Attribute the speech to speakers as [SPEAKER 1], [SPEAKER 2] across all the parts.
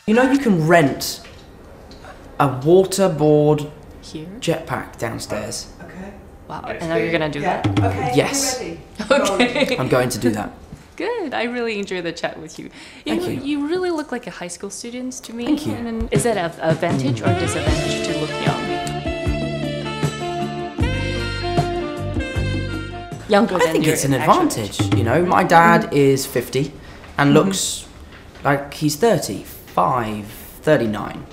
[SPEAKER 1] You know, you can rent a waterboard jetpack downstairs.
[SPEAKER 2] Okay.
[SPEAKER 3] Wow, and are you gonna do that?
[SPEAKER 2] Okay.
[SPEAKER 1] Yes.
[SPEAKER 2] You ready?
[SPEAKER 3] Okay.
[SPEAKER 1] I'm going to do that.
[SPEAKER 3] Good. I really enjoyed the chat with you.
[SPEAKER 1] Thank you.
[SPEAKER 3] You really look like a high school student to me.
[SPEAKER 1] Thank you.
[SPEAKER 3] And is that an advantage or disadvantage to look young? Younger than
[SPEAKER 1] I think
[SPEAKER 3] your
[SPEAKER 1] it's an
[SPEAKER 3] actual
[SPEAKER 1] advantage,
[SPEAKER 3] age.
[SPEAKER 1] you know. My dad is 50 and looks like he's 35, 39,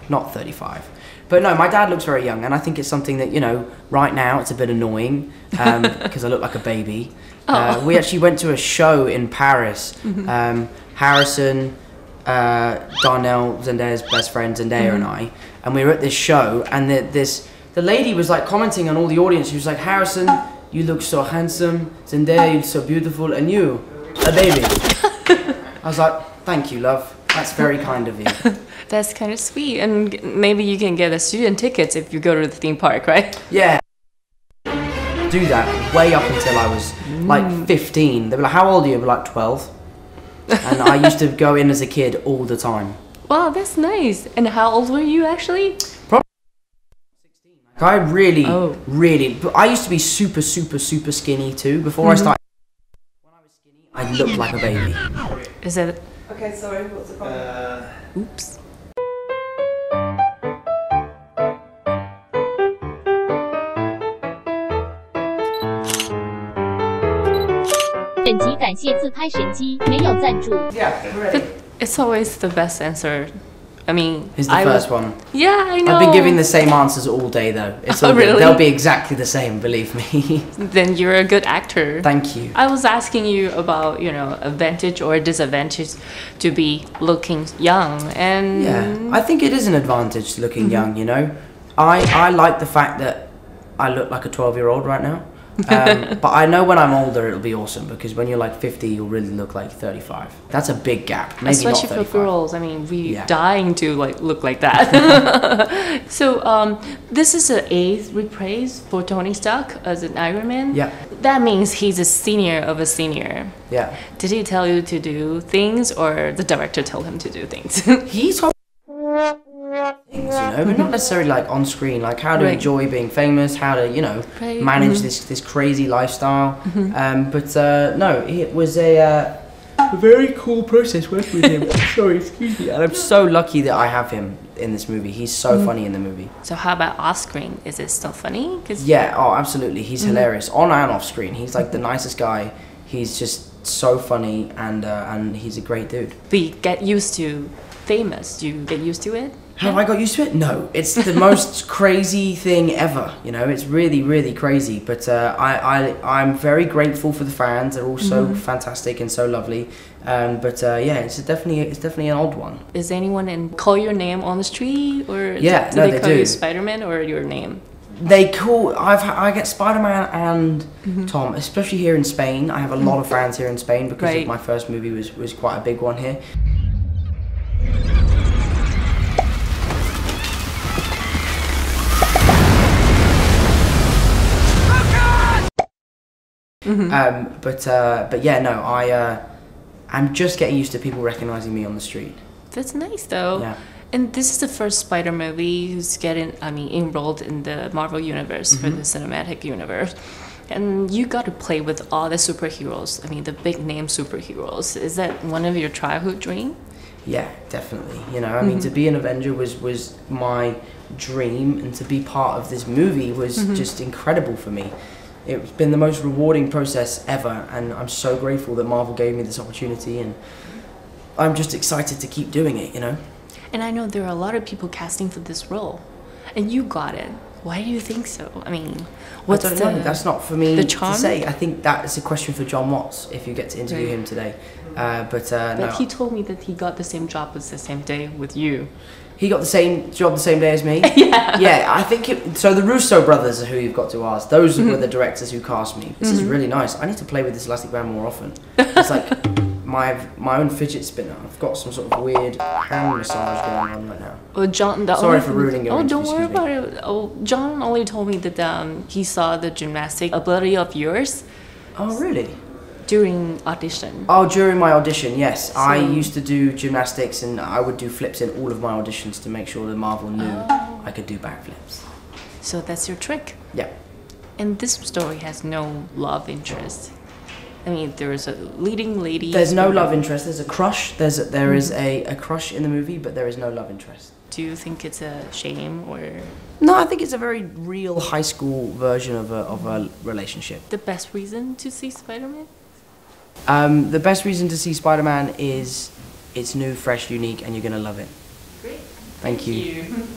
[SPEAKER 1] not 35. But no, my dad looks very young, and I think it's something that, you know, right now it's a bit annoying because I look like a baby. We actually went to a show in Paris. Harrison, Darnell, Zendaya's best friend, Zendaya and I, and we were at this show, and the lady was like commenting on all the audience. She was like, Harrison, you look so handsome. Zendaya, you look so beautiful, and you, a baby. I was like, thank you, love. That's very kind of you.
[SPEAKER 3] That's kind of sweet, and maybe you can get a student tickets if you go to the theme park, right?
[SPEAKER 1] Yeah. Do that way up until I was like 15. They were like, how old are you? I was like 12. And I used to go in as a kid all the time.
[SPEAKER 3] Wow, that's nice. And how old were you actually?
[SPEAKER 1] Probably 16. I really, I used to be super skinny too. Before I started, when I was skinny, I looked like a baby.
[SPEAKER 3] Is that...
[SPEAKER 2] Okay, sorry, what's the problem?
[SPEAKER 3] Oops.
[SPEAKER 4] 本集感谢自拍神机，没有赞助。
[SPEAKER 2] Yeah, ready.
[SPEAKER 3] It's always the best answer. I mean,
[SPEAKER 1] It's the first one.
[SPEAKER 3] Yeah, I know.
[SPEAKER 1] I've been giving the same answers all day though. It's all
[SPEAKER 3] really?
[SPEAKER 1] They'll be exactly the same, believe me.
[SPEAKER 3] Then you're a good actor.
[SPEAKER 1] Thank you.
[SPEAKER 3] I was asking you about, you know, advantage or disadvantage to be looking young, and
[SPEAKER 1] Yeah, I think it is an advantage looking young, you know. I like the fact that I look like a 12-year-old right now. But I know when I'm older it'll be awesome, because when you're like 50 you'll really look like 35. That's a big gap. Maybe
[SPEAKER 3] especially
[SPEAKER 1] not 35.
[SPEAKER 3] for girls. I mean, we
[SPEAKER 1] Yeah.
[SPEAKER 3] dying to like look like that. So this is an 8th reprise for Tony Stark as an Iron Man.
[SPEAKER 1] Yeah.
[SPEAKER 3] That means he's a senior of a senior.
[SPEAKER 1] Yeah.
[SPEAKER 3] Did he tell you to do things, or the director told him to do things?
[SPEAKER 1] He's got things, you know, but not necessarily like on screen, like how to enjoy being famous, how to, you know, manage this crazy lifestyle. But no, it was a very cool process working with him. Sorry, excuse me. And I'm so lucky that I have him in this movie. He's so funny in the movie.
[SPEAKER 3] So how about off screen? Is it still funny?
[SPEAKER 1] Yeah, oh, absolutely. He's hilarious on and off screen. He's like the nicest guy. He's just so funny, and he's a great dude.
[SPEAKER 3] But you get used to famous. Do you get used to it?
[SPEAKER 1] Have I got used to it? No, it's the most crazy thing ever. You know, it's really crazy. But I'm very grateful for the fans. They're all so fantastic and so lovely. But yeah, it's definitely an odd one.
[SPEAKER 3] Is anyone call your name on the street, or
[SPEAKER 1] Yeah,
[SPEAKER 3] do
[SPEAKER 1] no,
[SPEAKER 3] they
[SPEAKER 1] they
[SPEAKER 3] call
[SPEAKER 1] do.
[SPEAKER 3] you Spider-Man or your name?
[SPEAKER 1] They call I get Spider-Man and Tom, especially here in Spain. I have a lot of fans here in Spain because my first movie was quite a big one here. But yeah, no, I'm just getting used to people recognizing me on the street.
[SPEAKER 3] That's nice though.
[SPEAKER 1] Yeah.
[SPEAKER 3] And this is the first Spider movie who's enrolled in the Marvel universe for the cinematic universe. And you got to play with all the superheroes. I mean, the big name superheroes. Is that one of your childhood dreams?
[SPEAKER 1] Yeah, definitely. You know, I mean, to be an Avenger was my dream, and to be part of this movie was just incredible for me. It's been the most rewarding process ever, and I'm so grateful that Marvel gave me this opportunity, and I'm just excited to keep doing it, you know?
[SPEAKER 3] And I know there are a lot of people casting for this role, and you got it. Why do you think so? I mean, what's
[SPEAKER 1] I don't know. That's not for me
[SPEAKER 3] charm?
[SPEAKER 1] to say. I think that is a question for John Watts, if you get to interview him today. But no.
[SPEAKER 3] He told me that he got the same job as the same day with you.
[SPEAKER 1] He got the same job the same day as me?
[SPEAKER 3] Yeah.
[SPEAKER 1] Yeah, I think so the Russo brothers are who you've got to ask. Those were the directors who cast me. This is really nice. I need to play with this elastic band more often. It's like my own fidget spinner. I've got some sort of weird hand massage going on right now.
[SPEAKER 3] Well, John,
[SPEAKER 1] sorry for ruining your
[SPEAKER 3] interview.
[SPEAKER 1] interview,
[SPEAKER 3] Don't worry about it. Oh, John only told me that he saw the gymnastic ability of yours.
[SPEAKER 1] Oh, really?
[SPEAKER 3] During audition.
[SPEAKER 1] Oh, during my audition, yes. I used to do gymnastics and I would do flips in all of my auditions to make sure that Marvel knew I could do backflips.
[SPEAKER 3] So that's your trick.
[SPEAKER 1] Yeah.
[SPEAKER 3] And this story has no love interest. I mean, there is a leading lady.
[SPEAKER 1] There's no love interest. There's a crush. There is a crush in the movie, but there is no love interest.
[SPEAKER 3] Do you think it's a shame or?
[SPEAKER 1] No, I think it's a very real high school version of a relationship.
[SPEAKER 3] The best reason to see Spider-Man?
[SPEAKER 1] The best reason to see Spider-Man is it's new, fresh, unique, and you're gonna love it.
[SPEAKER 3] Great.
[SPEAKER 1] Thank you.